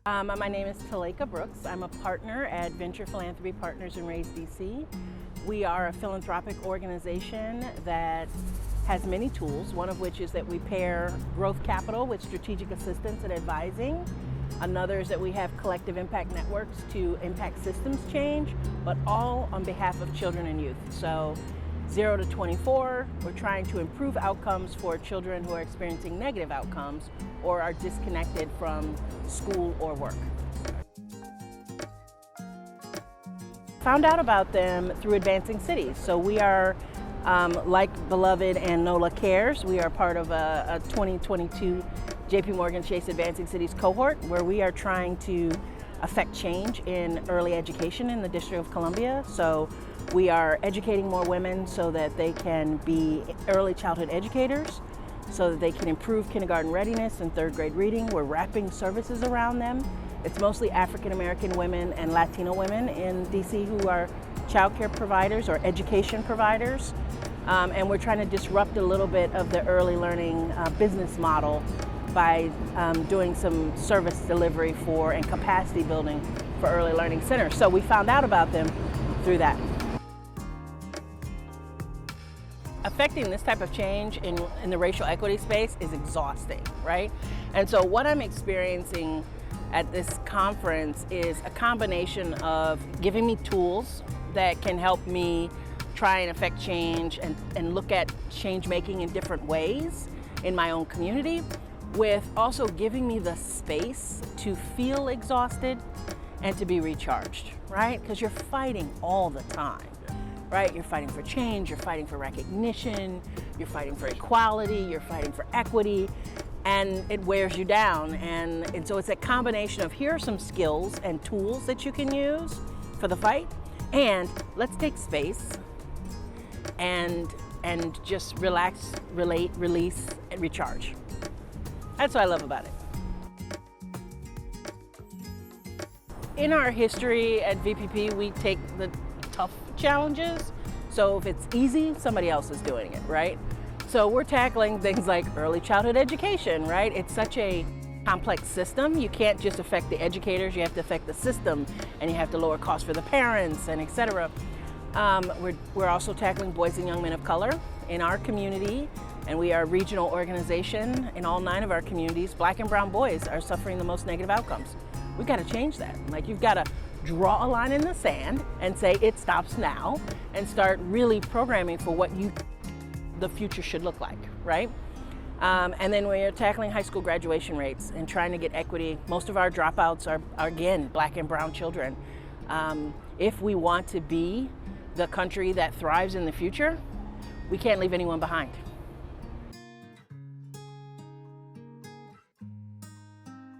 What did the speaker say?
My name is Telaekah Brooks. I'm a partner at Venture Philanthropy Partners in Raise DC. We are a philanthropic organization that has many tools, one of which is that we pair growth capital with strategic assistance and advising. Another is that we have collective impact networks to impact systems change, but all on behalf of children and youth. So 0 to 24, we're trying to improve outcomes for children who are experiencing negative outcomes or are disconnected from school or work. Found out about them through Advancing Cities. So we are, like Beloved and NOLA Cares, we are part of a 2022 JP Morgan Chase Advancing Cities cohort where we are trying to affect change in early education in the District of Columbia. So we are educating more women so that they can be early childhood educators, so that they can improve kindergarten readiness and third grade reading. We're wrapping services around them. It's mostly African American women and Latino women in DC who are childcare providers or education providers. And we're trying to disrupt a little bit of the early learning business model by doing some service delivery for and capacity building for early learning centers. So we found out about them through that. Affecting this type of change in the racial equity space is exhausting, right? And so what I'm experiencing at this conference is a combination of giving me tools that can help me try and affect change and look at change making in different ways in my own community, with also giving me the space to feel exhausted and to be recharged, right? Because you're fighting all the time. Right? You're fighting for change, you're fighting for recognition, you're fighting for equality, you're fighting for equity, and it wears you down. And so it's a combination of here are some skills and tools that you can use for the fight, and let's take space and just relax, relate, release, and recharge. That's what I love about it. In our history at VPP, we take the tough challenges. So if it's easy, somebody else is doing it, right? So we're tackling things like early childhood education, right? It's such a complex system. You can't just affect the educators, you have to affect the system, and you have to lower costs for the parents, and et cetera. We're also tackling boys and young men of color in our community, and we are a regional organization in all 9 of our communities. Black and brown boys are suffering the most negative outcomes. We've got to change that. Like, you've got to draw a line in the sand and say it stops now, and start really programming for what the future should look like, right? And then we're tackling high school graduation rates and trying to get equity. Most of our dropouts are again, black and brown children. If we want to be the country that thrives in the future, we can't leave anyone behind.